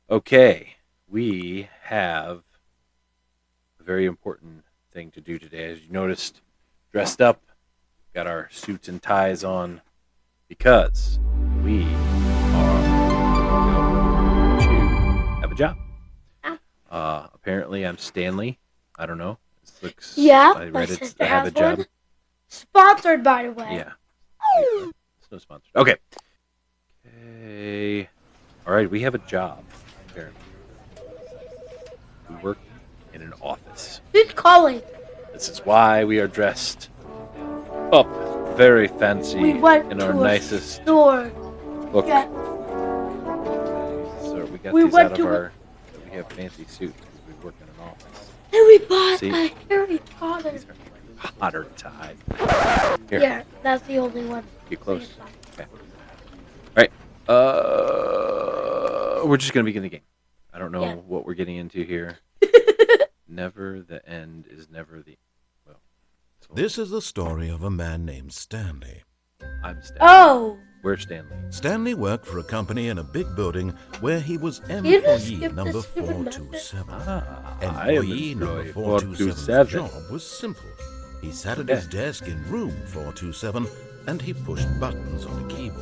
Okay, we have a very important thing to do today. As you noticed, dressed up, got our suits and ties on because we are going to have a job. Ah. Apparently, I'm Stanley. I don't know. This looks. Yeah, I my read it. sister I have a has job. one. Sponsored, by the way. Yeah. Wait, what? It's no sponsor. Okay. Okay. All right. We have a job. Apparently, we work in an office. Who's calling? This is why we are dressed up very fancy We went in to our a nicest store. look. Yeah. So we got We these went out of to our. We have fancy suits because we work in an office. And we bought See? a Harry Potter. These are hotter tied. Here, Yeah, that's the only one. get close. Okay. All right. We're just gonna begin the game. I don't know Yeah. what we're getting into here. Never the end is never the. Well, This is the story of a man named Stanley. I'm Stanley. Oh, Where's Stanley? Stanley worked for a company in a big building where he was you just employee skipped number this stupid method. 427. Ah, I am Employee number employee 427's 427. job was simple. He sat at Okay. his desk in room 427 and he pushed buttons on a keyboard.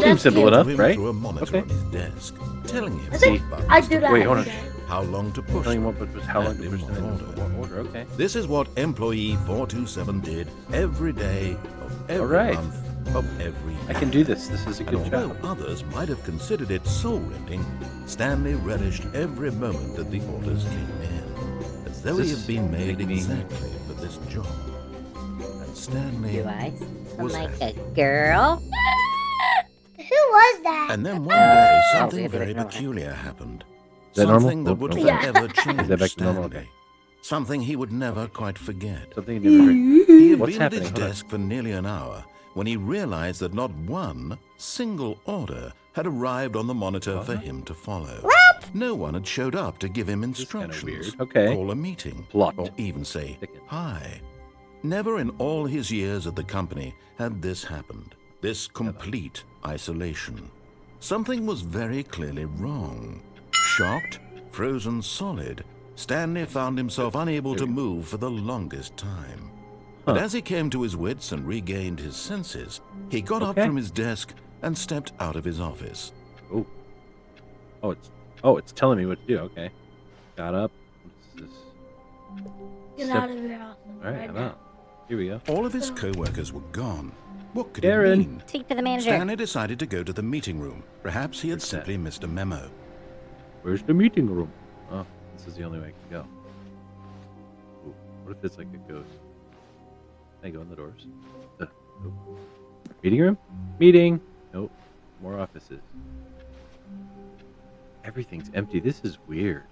Seems simple came to enough, him right? through a monitor Okay. on his desk, telling him I think what buttons I to do that Wait, every hold on. day. how long to push Telling them. what, but how long and to in push what them in order. what order? Okay. This is what employee 427 did every day of every right. month of every year. I can do this. This is a And good although job. others might have considered it soul-rending, Stanley relished every moment that the orders came in, as though he This had been made making me- exactly for this job. And Stanley Do I sound was like happy. a girl? Who was that? And then one day, something yeah, very yeah. peculiar happened. Is that normal? Something that Nope, would nope. Yeah. forever change Is that back to normal? Stanley. Okay. Something he would never quite forget. Something you never heard. He had What's been at his happening? Hold on. desk for nearly an hour when he realized that not one single order had arrived on the monitor for him to follow. No one had showed up to give him is kinda instructions, weird. Okay. call a meeting, Plot. or even say Thicken. hi. Never in all his years at the company had this happened, this complete isolation. Something was very clearly wrong. Shocked, frozen solid, Stanley found himself unable to move for the longest time. But Huh. as he came to his wits and regained his senses, he got up Okay. from his desk and stepped out of his office. Oh. It's telling me what to do. Okay. Got up. What's this? Get Step- out of your house. All right, I'm out. Here we go. All of his co-workers were gone. What could Karen. it mean? Speak to the manager. Stanley decided to go to the meeting room. Perhaps he had Where's that? simply missed a memo. Where's the meeting room? Oh, this is the only way I can go. Ooh, what if it's like a ghost? Can I go in the doors? Nope. Meeting room? Meeting. Nope. More offices. Everything's empty. This is weird.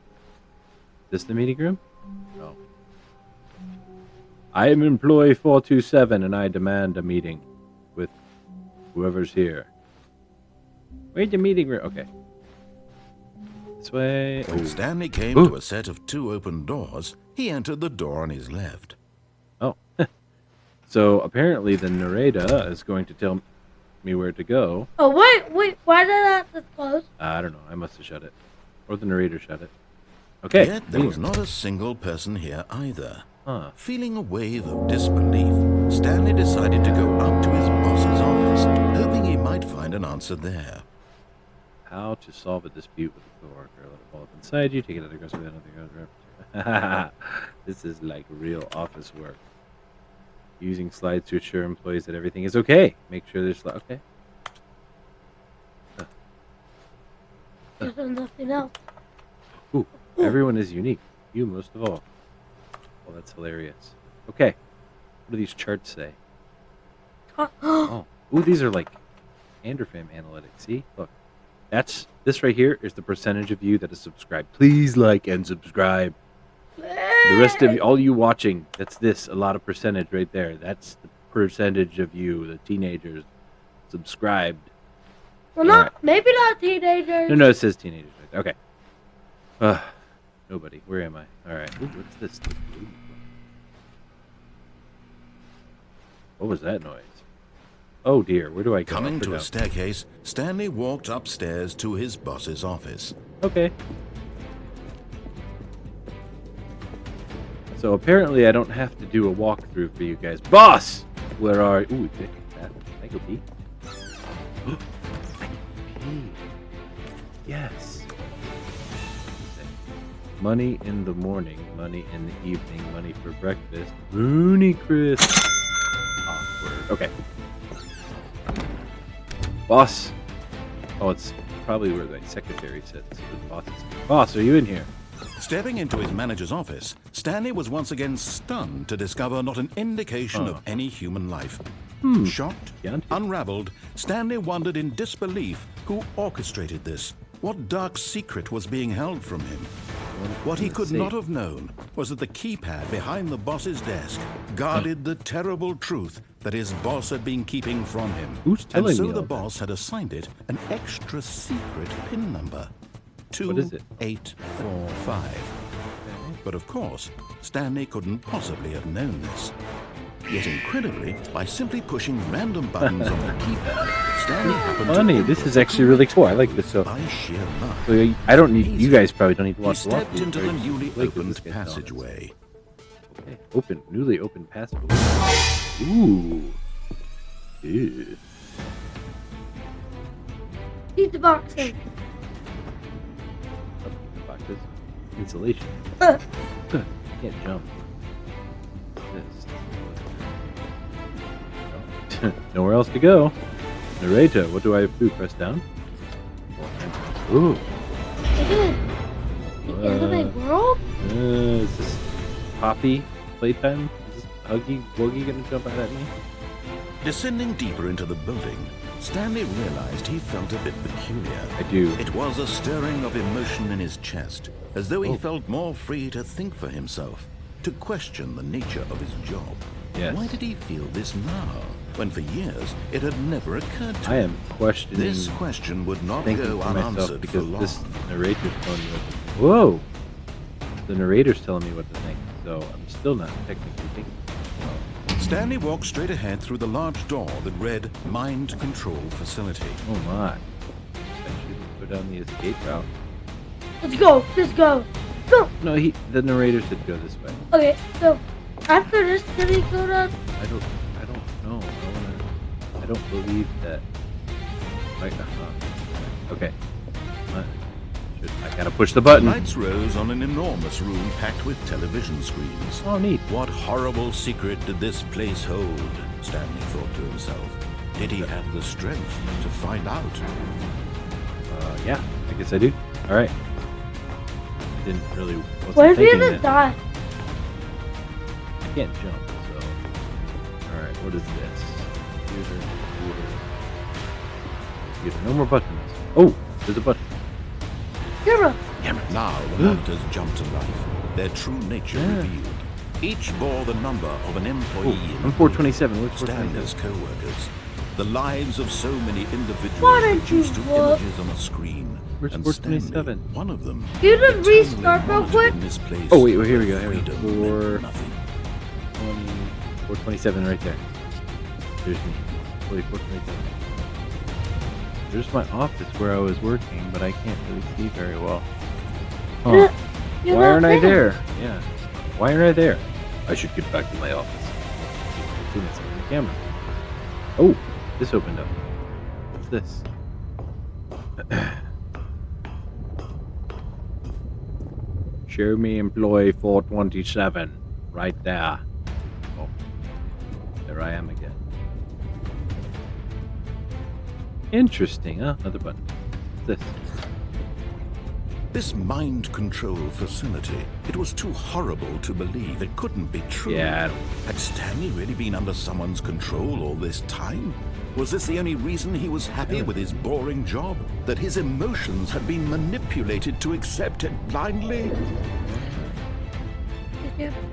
This the meeting room? No. I am employee 427 and I demand a meeting with whoever's here. Where's the meeting room? Okay. This way. When Oh. Stanley came Ooh. to a set of two open doors, he entered the door on his left. Oh. So apparently the narrator is going to tell me where to go. Oh, wait, why did that just close? I don't know. I must have shut it. Or the narrator shut it. Okay. Yet there meeting was room. not a single person here either. Huh. Feeling a wave of disbelief, Stanley decided to go up to his boss's office, hoping he might find an answer there. How to solve a dispute with a coworker. Let it fall up inside you. Take it out aggressively. This is like real office work. Using slides to assure employees that everything is okay. Make sure there's okay. There's nothing else. Ooh, everyone is unique. You most of all. Well, that's hilarious. Okay. What do these charts say? Oh. Ooh, these are like Anderfam analytics. See? Look. This right here is the percentage of you that is subscribed. Please like and subscribe. The rest of you, all you watching, that's this, a lot of percentage right there. That's the percentage of you, the teenagers, subscribed. Well, not maybe not teenagers. No, it says teenagers right there. Okay. Nobody. Where am I? All right. Ooh, what's this? Ooh. What was that noise? Oh dear, where do I go? Coming Up or to a down? staircase, Stanley walked upstairs to his boss's office. Okay. So apparently I don't have to do a walkthrough for you guys. Boss! Where are... Ooh, that. I go pee. I can pee. Yes. Money in the morning, money in the evening, money for breakfast. Rooney Chris. Awkward. Okay. Boss. Oh, it's probably where the secretary sits. The boss is. Boss, are you in here? Stepping into his manager's office, Stanley was once again stunned to discover not an indication of any human life. Shocked, unraveled, Stanley wondered in disbelief who orchestrated this. What dark secret was being held from him? What he could not have known was that the keypad behind the boss's desk guarded the terrible truth that his boss had been keeping from him. Who's telling and so me the all boss had assigned it an extra secret PIN number. What is it? 2845. But of course, Stanley couldn't possibly have known this. Yet incredibly, by simply pushing random buttons on the keypad, Stanley happened Funny, to this is actually really cool. I like this. So by sheer luck. I don't need. You guys probably don't need to He watch the stepped walkthrough. into the Right? newly Like, opened this guy's telling us. passageway. Okay, newly opened passageway. Ooh. Ew. Eat the boxing. Boxes. Insulation. Uh, Good. I can't jump. This. Nowhere else to go. Narrator, what do I do? Press down? Ooh. Look at it. The anime world? Is this Poppy playtime? Is this Huggy Wuggy gonna jump out at me? Descending deeper into the building, Stanley realized he felt a bit peculiar. I do. It was a stirring of emotion in his chest, as though he Oh. felt more free to think for himself, to question the nature of his job. Yes. Why did he feel this now, when for years it had never occurred to I him? am questioning. This question would not Thinking go for myself unanswered for because long. this narrator's telling me what to. Whoa! The narrator's telling me what to think, so I'm still not technically thinking. Stanley walked straight ahead through the large door that read Mind Control Facility. Oh my! I should go down the escape route. Let's go. Let's go. Go. No, the narrator said go this way. Okay, so after this, can we go to... I don't know. I don't believe that. Like, okay. I gotta push the button. Lights rose on an enormous room packed with television screens. Oh, neat. What horrible secret did this place hold? Stanley thought to himself. Did he have the strength to find out? Yeah, I guess I do. All right. Didn't really. What if we thinking have to that- die? I can't jump, so. Alright, what is this? Computer. No more buttons. Oh, there's a button. Camera. Now the monitors jumped to life, their true nature Yeah. revealed. Each bore the number of an employee I'm 427. What's Stanley's 427? co-workers. The lives of so many individuals Why don't reduced to you look? images on a screen. Where's and 427? Stanley, one of them, Can you just eternally restart real monitored quick? in this place Oh, wait, here we go. where Here we go. freedom meant nothing. 427 right there. There's me. Wait, 427. There's my office where I was working, but I can't really see very well. Huh. You're Why not aren't I there? Yeah. Why aren't I there? I should get back to my office. As soon as I see the camera. Oh, this opened up. What's this? Show me employee 427. Right there. Oh. There I am again. Interesting, huh? Another button. What's this? This mind control facility, it was too horrible to believe. It couldn't be true. Yeah, I don't- Had Stanley really been under someone's control all this time? Was this the only reason he was happy with his boring job? That his emotions had been manipulated to accept it blindly?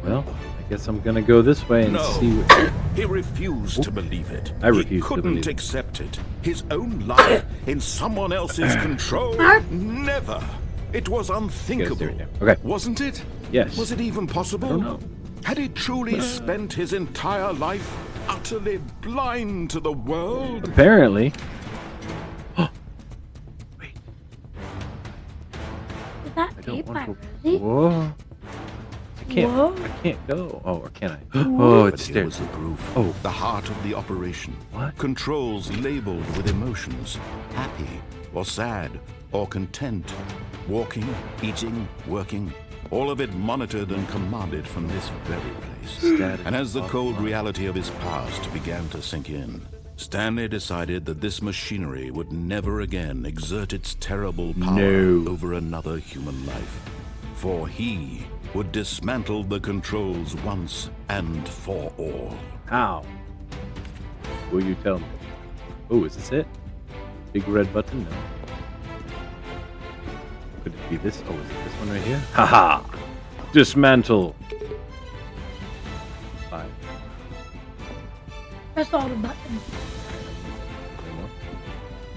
Well, I guess I'm gonna go this way and No. see what... He refused to believe it. I refuse He to couldn't believe it. accept it. His own life in someone else's control? Never. It was unthinkable. right there. Okay. Wasn't it? Yes. Was it even possible? I don't know. Had he truly spent his entire life utterly blind to the world? Apparently. Wait. I don't want to. Rosie? Whoa. I can't. Whoa. I can't go. Oh, or can I? Whoa. Oh, But it's here stairs. was the proof. Oh. The heart of the operation. What? Controls labeled with emotions. Happy or sad or content. Walking, eating, working. All of it monitored and commanded from this very place. Static And as the cold offline. reality of his past began to sink in, Stanley decided that this machinery would never again exert its terrible power No. over another human life. For he would dismantle the controls once and for all. How? Will you tell me? Oh, is this it? Big red button? No. Could it be this? Oh, is it this one right here? Haha! Dismantle! 5. Press all the buttons.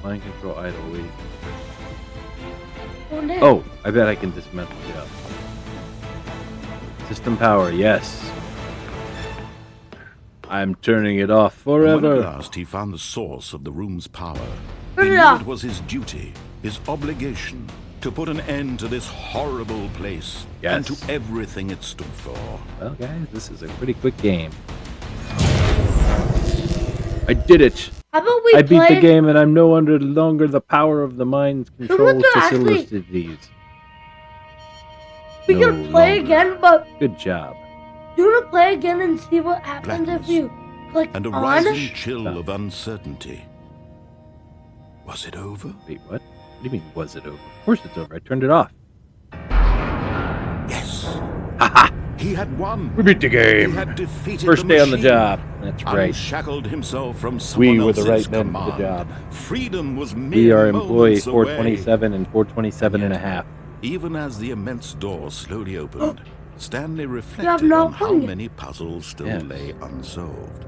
Mind control idle, wait. Go there. Oh, I bet I can dismantle it up. System power, yes. I'm turning it off And when at forever. last he found the source of the room's power, Turn he it knew off. it was his duty, his obligation, to put an end to this horrible place and Yes. to everything it stood for. Well, guys, this is a pretty quick game. I did it! How about we I beat play? the game and I'm no longer the power of the mind's control want to actually- facilities. We No can play longer. again, but Good job. do you want to play again and see what happens if Blackness. you click And a on? rising chill Stop. of uncertainty. Was it over? Wait, what? What do you mean, was it over? Of course it's over. I turned it off. Yes. Haha! He had won. We beat the He game! had defeated First day on the machine. job. That's right. Unshackled himself from someone We were the else's right men for the command. job. Freedom was We mere are employee moments away. 427 and 427 and a half. Even as the immense door slowly opened, Stanley You have reflected no on how point. many puzzles still Yes. lay unsolved.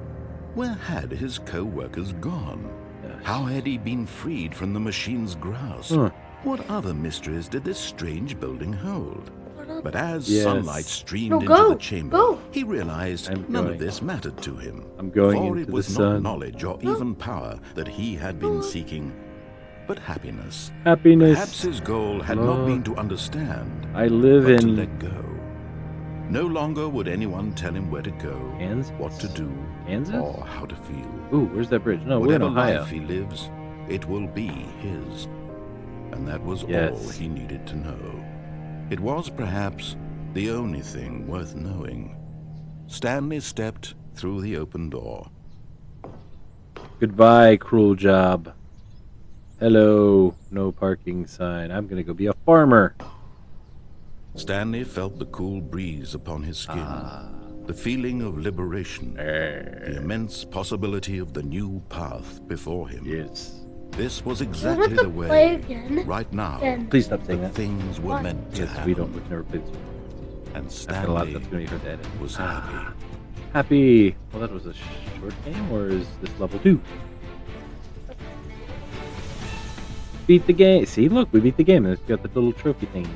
Where had his co-workers gone? Yes. How had he been freed from the machine's grasp? Huh. What other mysteries did this strange building hold? But as Yes. sunlight streamed No, into go, the chamber, go. he realized I'm none going. of this mattered to him. I'm going For into it the was not sun. knowledge or even power that he had been seeking, but happiness. Happiness. Perhaps his goal had not been to understand, I live but to in let go. No longer would anyone tell him where to go, Kansas. what to do, Kansas? or how to feel. Ooh, where's that bridge? No, we're in Whatever Ohio. life he lives, it will be his. And that was all Yes. he needed to know. It was perhaps the only thing worth knowing. Stanley stepped through the open door. Goodbye, cruel job. Hello, no parking sign. I'm gonna go be a farmer. Stanley felt the cool breeze upon his skin, the feeling of liberation, the immense possibility of the new path before him. Yes. This was Do you exactly want to the play way, again? right now, Then Please stop saying the that. things were What? meant to Yes, happen. we've never played this one. And That's a lot. Stanley That's gonna be hard to edit. was happy. Happy. Well, that was a short game, or is this level 2? Beat the game. See, look, we beat the game. It's got the little trophy thing.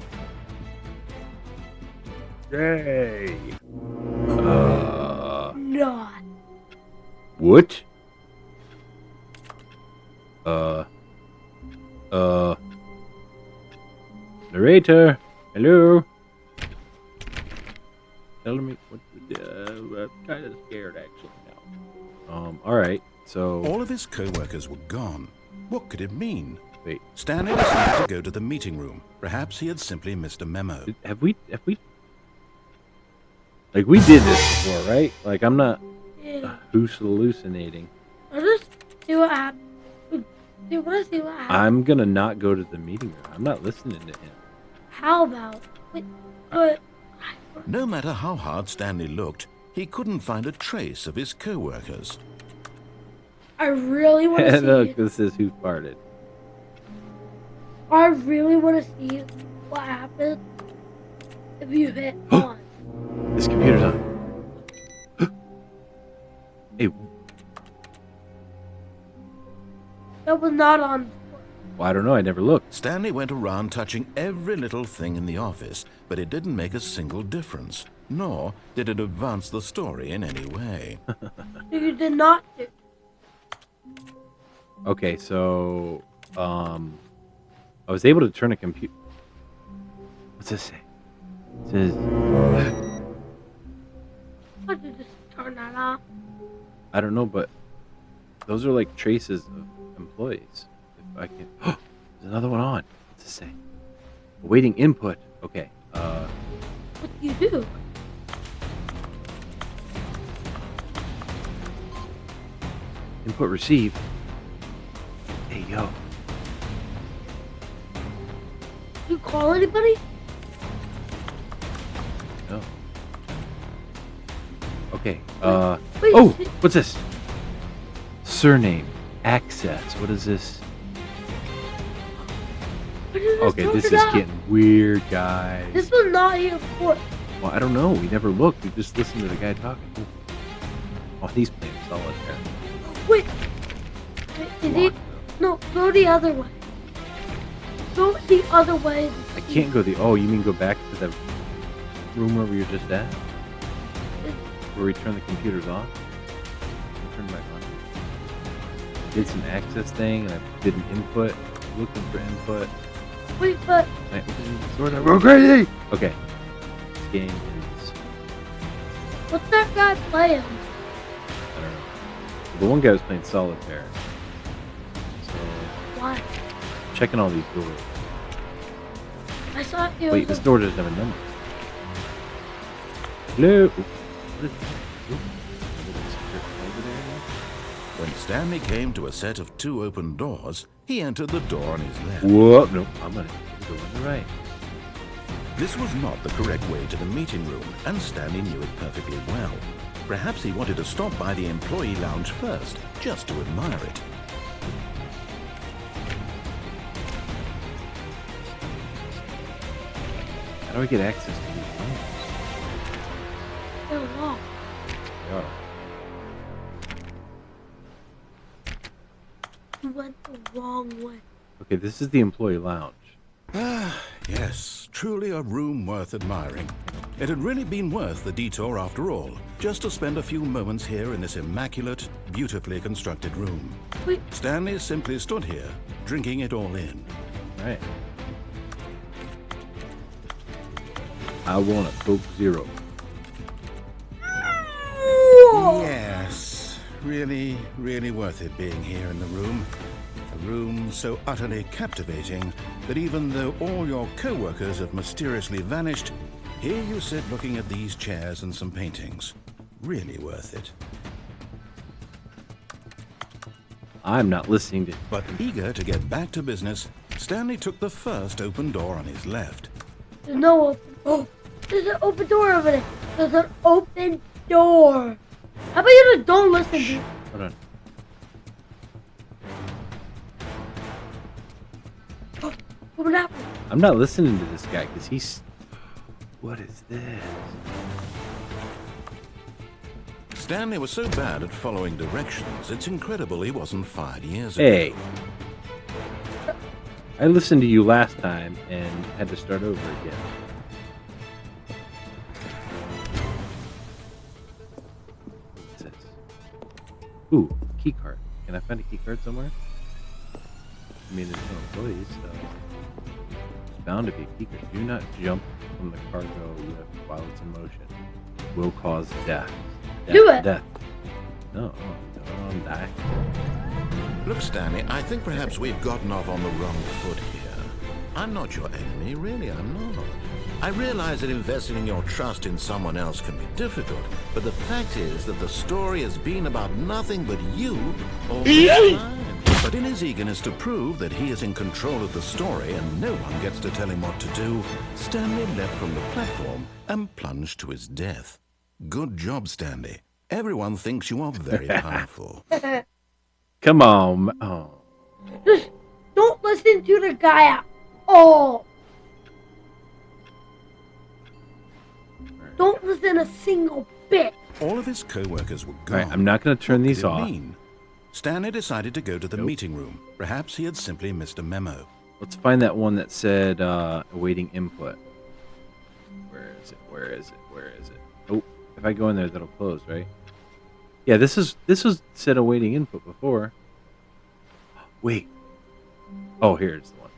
Yay! not. What? Narrator, hello. Tell me what. I'm kind of scared actually now. All right. So All of his co-workers were gone. What could it mean? wait, Stanley decided to go to the meeting room. Perhaps he had simply missed a memo. have we? Like we did this before, right? Like I'm not Yeah. who's hallucinating. I'll just see what happens. Do you want to see what happens? I'm gonna not go to the meeting room. I'm not listening to him. How about? Wait, but No matter how hard Stanley looked, he couldn't find a trace of his co-workers. I really want to see. Look, this is who farted. I really want to see what happens if you hit on. This computer's on. Hey, That was not on. well, I don't know. I never looked. Stanley went around touching every little thing in the office, but it didn't make a single difference, nor did it advance the story in any way. You did not do. Okay, so I was able to turn a computer. What's this say? It says, Why did you just turn that off? I don't know, but those are like traces of employees. If I can, there's another one on. What's this say? Awaiting input. Okay. What do you do? Input received. Hey, yo. Do you call anybody? No. Okay. Wait, Oh, what's this? Surname. Access. What is this? why did you just Okay, turn this it is off? getting weird, guys. This was not here before. Well, I don't know. We never looked. We just listened to the guy talking. Oh, he's playing solitaire. Wait. Did he? Locked, No, go the other way. Go the other way. though. I can't go the. Oh, you mean go back to the room where we were just at? Where we turned the computers off? Turn back on. Did some access thing, and I did an input. Looking for input. Wait, but Sort of. Go crazy. Okay. This game is. what's that guy playing? I don't know. The one guy was playing solitaire. So Why? checking all these doors. I saw it Wait, was this door doesn't have a number. Hello. What is that? Ooh. Little secret over there. When Stanley came to a set of 2 open doors, he entered the door on his left. Whoa, no, I'm gonna go on the right. This was not the correct way to the meeting room, and Stanley knew it perfectly well. Perhaps he wanted to stop by the employee lounge first, just to admire it. How do I get access to these rooms? I don't know. Yeah. You went the wrong way. Okay, this is the employee lounge. Ah, yes, truly a room worth admiring. It had really been worth the detour after all, just to spend a few moments here in this immaculate, beautifully constructed room. Wait, Stanley simply stood here, drinking it all in. Right. I want a Coke Zero. Yes, really, really worth it being here in the room. A room so utterly captivating that even though all your co-workers have mysteriously vanished, here you sit looking at these chairs and some paintings. Really worth it. I'm not listening to. But eager to get back to business, Stanley took the first open door on his left. there's no open. Oh, there's an open door over there. There's an open door. How about you just don't listen to me? Hold on. Oh, what happened? I'm not listening to this guy because he's. What is this? Stanley was so bad at following directions, it's incredible he wasn't fired years ago. Hey. I listened to you last time and had to start over again. What's this? Ooh, key card. Can I find a key card somewhere? I mean, there's no employees, so there's bound to be a key card. Do not jump from the cargo lift while it's in motion. Will cause death. Do it. Death. No, don't die. Look, Stanley, I think perhaps we've gotten off on the wrong foot here. I'm not your enemy, really, I'm not. I realize that investing your trust in someone else can be difficult, but the fact is that the story has been about nothing but you all the time. But in his eagerness to prove that he is in control of the story and no one gets to tell him what to do, Stanley leapt from the platform and plunged to his death. Good job, Stanley. Everyone thinks you are very powerful. Come on. Oh. Just don't listen to the guy at all. Don't listen a single bit. All of his co-workers were All gone. right, I'm not going to turn What these did it off. mean? Stanley decided to go to the Nope. meeting room. Perhaps he had simply missed a memo. Let's find that one that said awaiting input. Where is it? Where is it? Where is it? Oh, if I go in there, that'll close, right? Yeah, this was said awaiting input before. Wait. Oh, here's the one.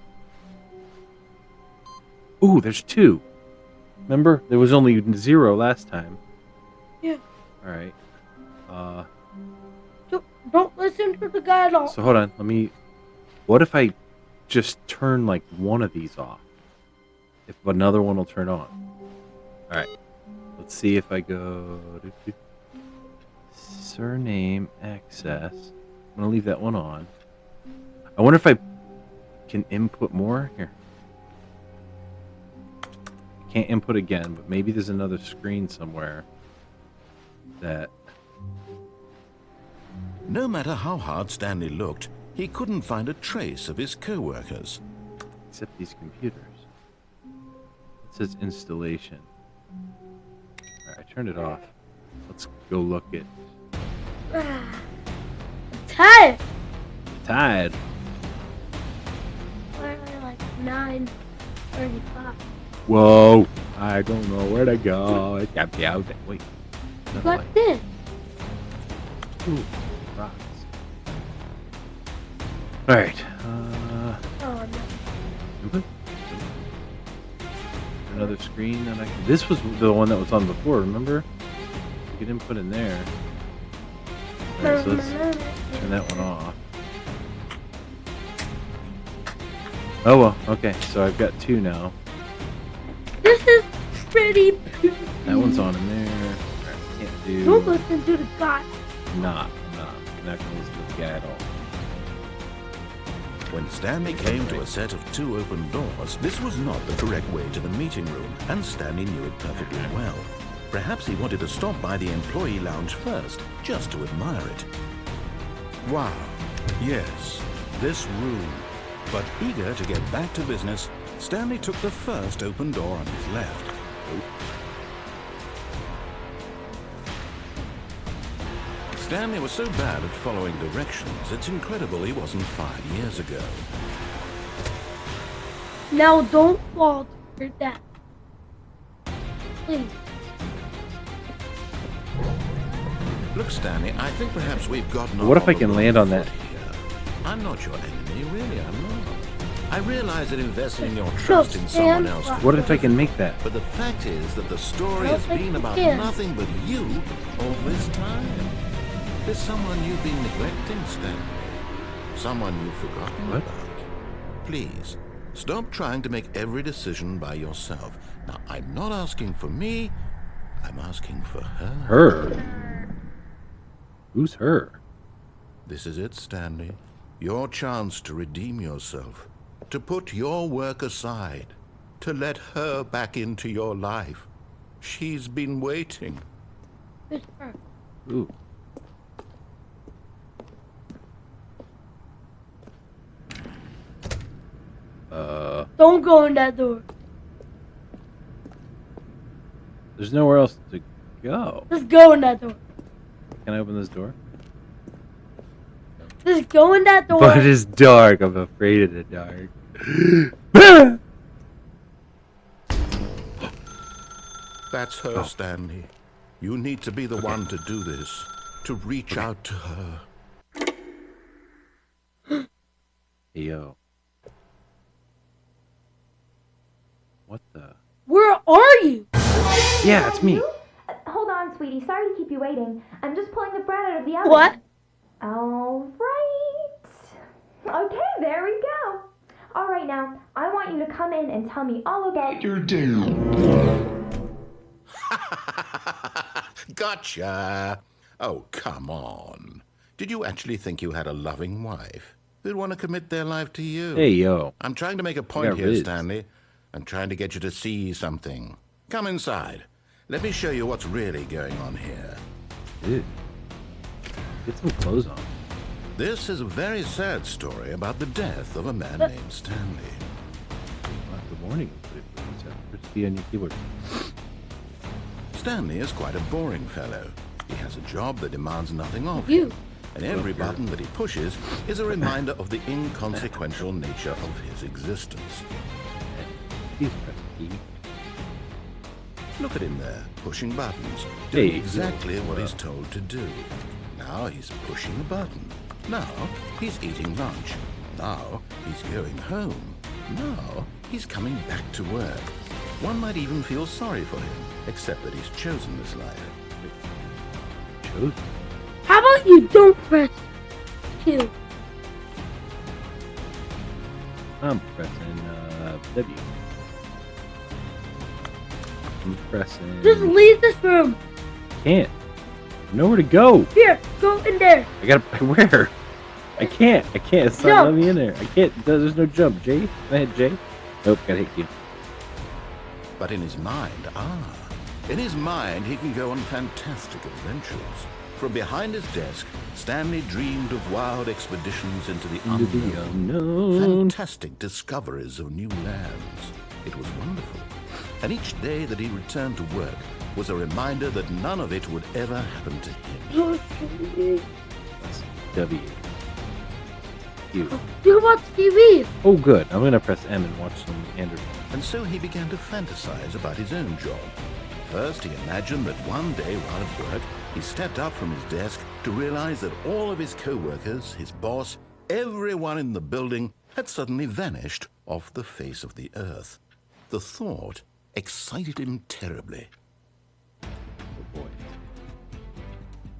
Ooh, there's 2. Remember? There was only 0 last time. Yeah. Alright. Don't listen to the guy at all. So hold on. What if I just turn like one of these off? If another one will turn on. Alright. Let's see if I go to surname access. I'm gonna leave that one on. I wonder if I can input more here. I can't input again, but maybe there's another screen somewhere that. No matter how hard Stanley looked, he couldn't find a trace of his co-workers. Except these computers. It says installation. Alright, I turned it off. Let's go look at. I'm tired. Tired. Why am I like 9:35? Whoa! I don't know where to go. It got me out there. Wait. Another What's light. this? Ooh, rocks. Alright. Oh no. Input? Another screen that I can. This was the one that was on before, remember? You could input in there. Alright, so let's turn that one off. Oh well, okay, so I've got 2 now. This is pretty pretty. That one's on in there. Alright, can't do. Don't listen to the guy. I'm not gonna listen to the guy at all. When Stanley came to a set of 2 open doors, this was not the correct way to the meeting room, and Stanley knew it perfectly well. Perhaps he wanted to stop by the employee lounge first, just to admire it. Wow, yes, this room. But eager to get back to business, Stanley took the first open door on his left. Stanley was so bad at following directions, it's incredible he wasn't 5 years ago. Now don't fall to that. Please. Look, Stanley, I think perhaps we've gotten off What if on I the can wrong land on that? foot here. I'm not your enemy, really, I'm not. I realize that investing your trust in someone else... What if I can make that? But the fact is that the story I don't has think been you about can. nothing but you all this time. There's someone you've been neglecting, Stanley. Someone you've forgotten What? about. Please, stop trying to make every decision by yourself. Now, I'm not asking for me, I'm asking for her. Her? Who's her? This is it, Stanley. Your chance to redeem yourself. To put your work aside. To let her back into your life. She's been waiting. It's her. Ooh. Don't go in that door. There's nowhere else to go. Just go in that door. Can I open this door? Just go in that door. But it's dark. I'm afraid of the dark. That's her, Stanley. You need to be the one to do this. To reach out to her. Hey, yo. What the? Where are you? Yeah, it's me. Hold on, sweetie. Sorry to keep you waiting. I'm just pulling the bread out of the oven. What? All right. Okay, there we go. All right, now, I want you to come in and tell me all about... You're down. Gotcha. Oh, come on. Did you actually think you had a loving wife who'd want to commit their life to you? Hey, yo. I'm trying to make a point got here, riz. Stanley. I'm trying to get you to see something. Come inside. Let me show you what's really going on here. Dude. Get some clothes on. This is a very sad story about the death of a man named Stanley. Good morning. Press B on your keyboard. Stanley is quite a boring fellow. He has a job that demands nothing of You. him. And every button that he pushes is a reminder of the inconsequential nature of his existence. Please press B. Look at him there, pushing buttons, Hey, doing exactly what he's told to do. Now he's pushing a button. Now he's eating lunch. Now he's going home. Now He's coming back to work. One might even feel sorry for him, except that he's chosen this life. Chosen? How about you don't press Q? I'm pressing W. I'm pressing. Just leave this room. Can't. Nowhere to go. Here, go in there. I gotta. Where? I can't. It's not Jump. letting me in there. I can't. There's no jump. J? Can I hit J? Nope. Gotta hit Q. But in his mind, he can go on fantastic adventures. From behind his desk, Stanley dreamed of wild expeditions into the Into the unknown. unknown. Fantastic discoveries of new lands. It was wonderful. And each day that he returned to work was a reminder that none of it would ever happen to him. That's W. Q. You watch TV. Oh, good. I'm gonna press M and watch some Anderson. And so he began to fantasize about his own job. First, he imagined that one day while at work, he stepped up from his desk to realize that all of his co-workers, his boss, everyone in the building had suddenly vanished off the face of the earth. The thought excited him terribly. Oh boy.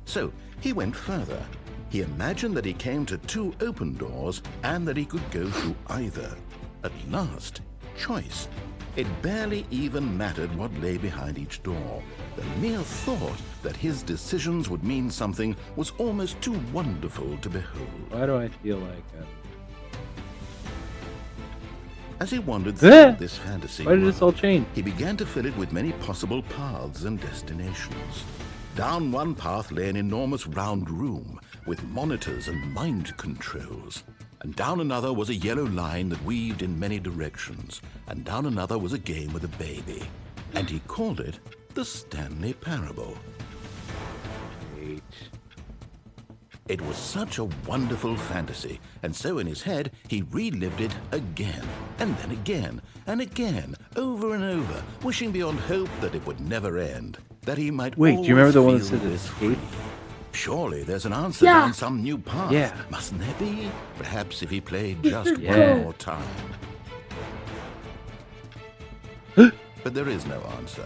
So he went further. He imagined that he came to 2 open doors and that he could go through either. At last, choice. It barely even mattered what lay behind each door. The mere thought that his decisions would mean something was almost too wonderful to behold. Why do I feel like? As he wandered through this fantasy Why did world, this all change? he began to fill it with many possible paths and destinations. Down one path lay an enormous round room with monitors and mind controls. And down another was a yellow line that weaved in many directions. And down another was a game with a baby. And he called it the Stanley Parable. Wait. It was such a wonderful fantasy, and so in his head he relived it again, and then again, and again, over and over, wishing beyond hope that it would never end, that he might Wait, do you remember the one that always said feel escape? free. Surely there's an answer Yeah. down some new path. Yeah. Mustn't there be? Perhaps if he played Yes, just yeah. one more time. But there is no answer.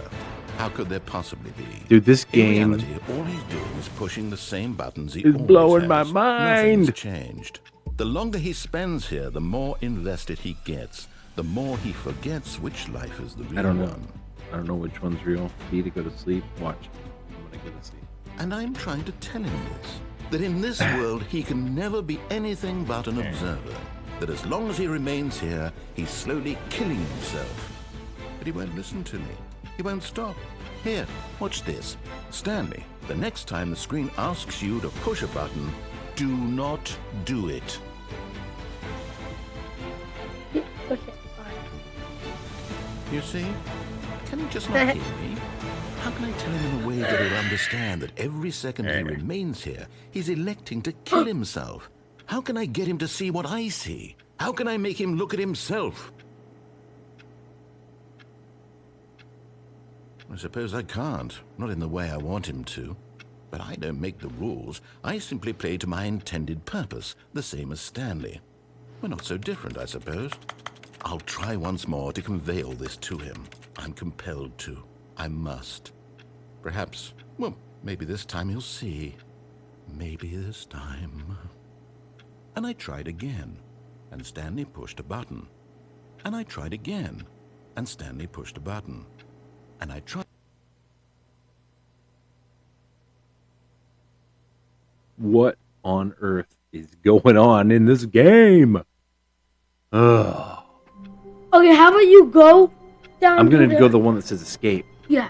How could there possibly be? Dude, this In game reality, all he's doing is pushing the same buttons he is always blowing my has. mind. Nothing's changed. The longer he spends here, the more invested he gets. The more he forgets which life is the real I don't know. one. I don't know which one's real. B to go to sleep. Watch. I'm gonna go to sleep. And I'm trying to tell him this. That in this world he can never be anything but an observer. That as long as he remains here, he's slowly killing himself. But he won't listen to me. He won't stop. Here, watch this. Stanley, the next time the screen asks you to push a button, do not do it. Okay, fine. You see? Can he just not hear me? How can I tell him in a way that he'll understand that every second he remains here, he's electing to kill himself? How can I get him to see what I see? How can I make him look at himself? I suppose I can't, not in the way I want him to. But I don't make the rules. I simply play to my intended purpose, the same as Stanley. We're not so different, I suppose. I'll try once more to convey all this to him. I'm compelled to. I must. Perhaps, well, maybe this time he'll see. Maybe this time. And I tried again, and Stanley pushed a button. And I tried again, and Stanley pushed a button. And I tried. What on earth is going on in this game? Ugh. Okay, how about you go down? I'm gonna to go the one that says escape. Yeah.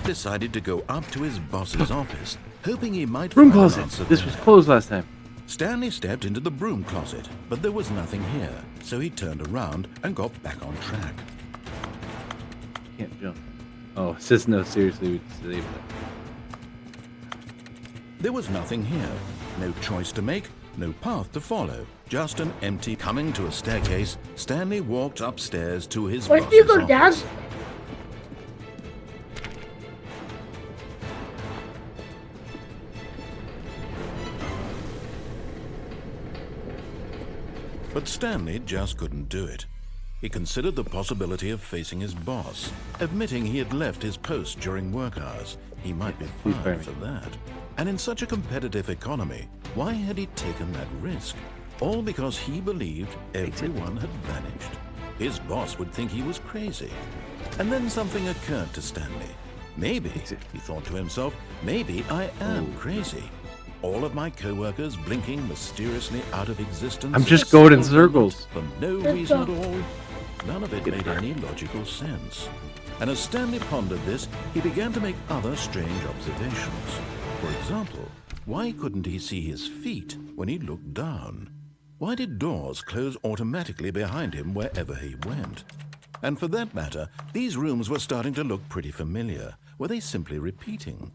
decided to go up to his boss's office, hoping he might Broom find an closet. answer This there. was closed last time. Stanley stepped into the broom closet, but there was nothing here, so he turned around and got back on track. Can't jump. Oh, it says no, seriously, we disabled it. There was nothing here. No choice to make, no path to follow. Just an empty coming to a staircase. Stanley walked upstairs to his Why boss's do you go down? office. But Stanley just couldn't do it. He considered the possibility of facing his boss, admitting he had left his post during work hours. He might be Please fire fired me. for that. And in such a competitive economy, why had he taken that risk? All because he believed everyone had vanished. His boss would think he was crazy. And then something occurred to Stanley. Maybe, he thought to himself, maybe I am crazy. All of my co-workers blinking mysteriously out of existence. I'm just going in for circles. no reason at all. None of it made any logical sense. And as Stanley pondered this, he began to make other strange observations. For example, why couldn't he see his feet when he looked down? Why did doors close automatically behind him wherever he went? And for that matter, these rooms were starting to look pretty familiar. Were they simply repeating?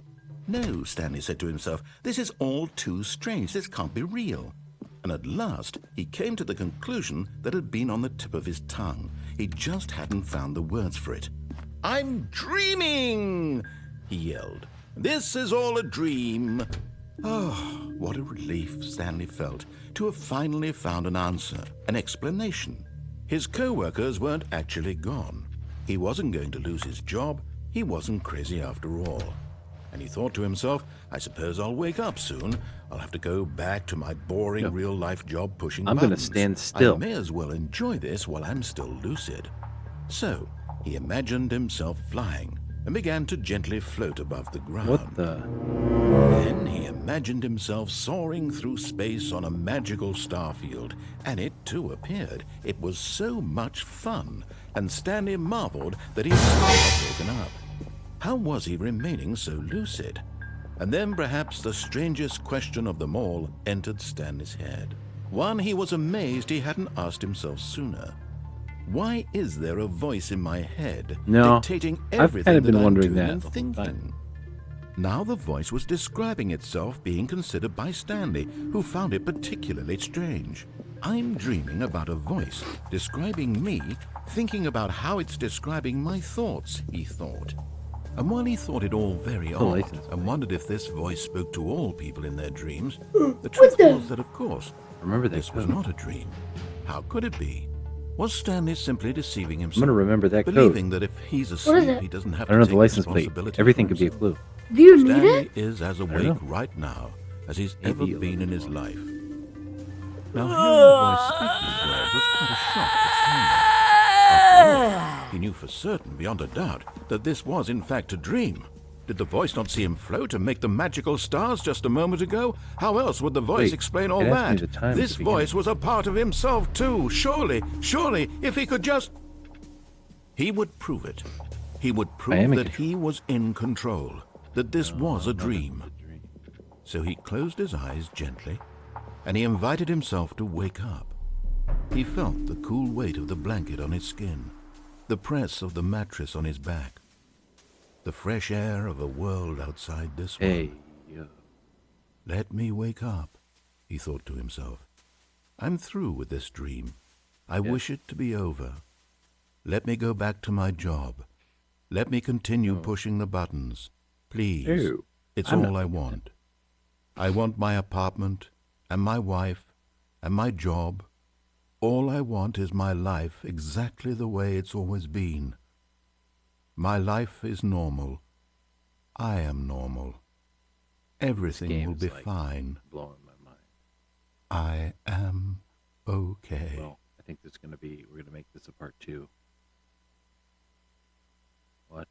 No, Stanley said to himself, this is all too strange. This can't be real. And at last, he came to the conclusion that had been on the tip of his tongue. He just hadn't found the words for it. I'm dreaming, he yelled. This is all a dream. Oh, what a relief Stanley felt to have finally found an answer, an explanation. His co-workers weren't actually gone. He wasn't going to lose his job. He wasn't crazy after all. And he thought to himself, I suppose I'll wake up soon. I'll have to go back to my boring real-life job pushing I'm buttons. gonna stand still. I may as well enjoy this while I'm still lucid. So, he imagined himself flying and began to gently float above the ground. What the? Then he imagined himself soaring through space on a magical starfield, and it too appeared. It was so much fun, and Stanley marveled that he had woken up. How was he remaining so lucid? And then perhaps the strangest question of them all entered Stanley's head. One he was amazed he hadn't asked himself sooner. Why is there a voice in my head dictating everything I've kind of been that I'm wondering doing that and the whole thinking? time. Now the voice was describing itself being considered by Stanley, who found it particularly strange. I'm dreaming about a voice describing me, thinking about how it's describing my thoughts, he thought. And while he thought it all very odd license and wondered if this voice spoke to all people in their dreams, the truth was that, of course, Remember that this was code. not a dream. How could it be? Was Stanley simply deceiving I'm himself? gonna remember that code. Believing that if he's asleep, it? he doesn't have I don't to know the take license plate. responsibility Everything for could be a himself. clue. Do you need Stanley it? is as don't awake know. right now as he's Maybe ever a been in little his more. life. Now, hearing the voice speak these words was quite a shock to Stanley. After all, he knew for certain, beyond a doubt, that this was in fact a dream. Did the voice not see him float and make the magical stars just a moment ago? How else would the voice Wait, explain all it asked me that? the time at This the beginning. voice was a part of himself too. Surely, if he could just... He would prove it. He would am prove in that control. he was in control, that this was a dream. It's a dream. So he closed his eyes gently, and he invited himself to wake up. He felt the cool weight of the blanket on his skin, the press of the mattress on his back, the fresh air of a world outside this one. Hey, yo. Let me wake up, he thought to himself. I'm through with this dream. I wish it to be over. Let me go back to my job. Let me continue pushing the buttons. Please. Ew. It's I'm all not I thinking want. I want my apartment and my wife and my job. All I want is my life exactly the way it's always been. My life is normal. I am normal. Everything will game's be like- fine. Blowing my mind. I am okay. Well, I think there's gonna be. We're gonna make this a part 2. What?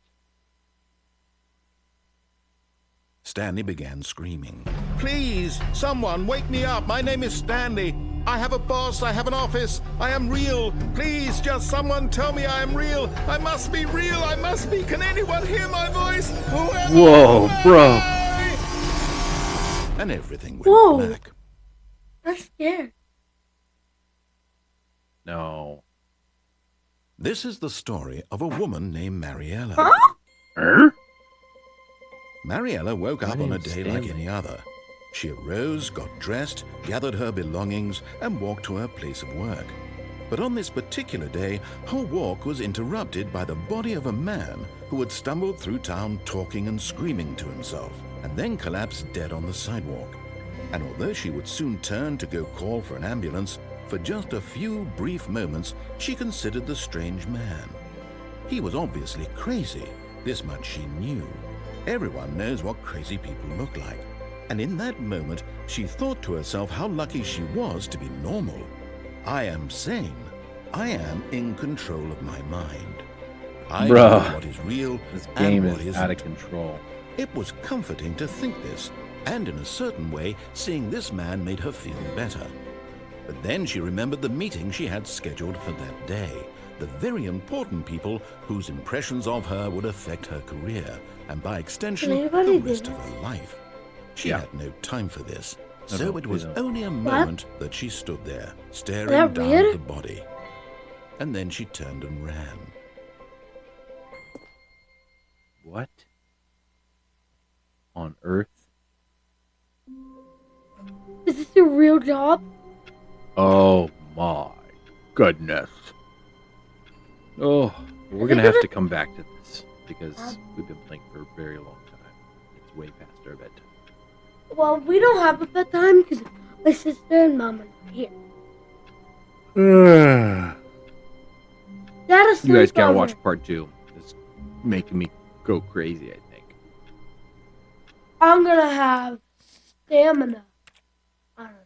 Stanley began screaming. Please, someone, wake me up. My name is Stanley. I have a boss. I have an office. I am real. Please, just someone tell me I am real. I must be real. I must be. Can anyone hear my voice? Whoever Whoa, bro. And everything went Whoa. black. I'm scared. No. This is the story of a woman named Mariella. Huh? Mariella woke up My on a name's day like Stanley. any other. She arose, got dressed, gathered her belongings, and walked to her place of work. But on this particular day, her walk was interrupted by the body of a man who had stumbled through town talking and screaming to himself, and then collapsed dead on the sidewalk. And although she would soon turn to go call for an ambulance, for just a few brief moments, she considered the strange man. He was obviously crazy. This much she knew. Everyone knows what crazy people look like. And in that moment, she thought to herself how lucky she was to be normal. I am sane. I am in control of my mind. I know Bruh. what is real This and game what is isn't. out of control. It was comforting to think this, and in a certain way, seeing this man made her feel better. But then she remembered the meeting she had scheduled for that day, the very important people whose impressions of her would affect her career, and by extension, Can anybody the rest do of this? her life. She Yeah. had no time for this, No, so no, it was please don't. only a moment that she stood there, staring that down weird? at the body. And then she turned and ran. What on earth? Is this your real job? Oh my goodness. Oh, we're gonna have to come back to this because we've been playing for a very long time. It's way past our bedtime. Well, we don't have a bedtime because my sister and mom are here. Dad is You guys gotta sleepover. watch part 2. It's making me go crazy, I think. I'm gonna have stamina. I don't know.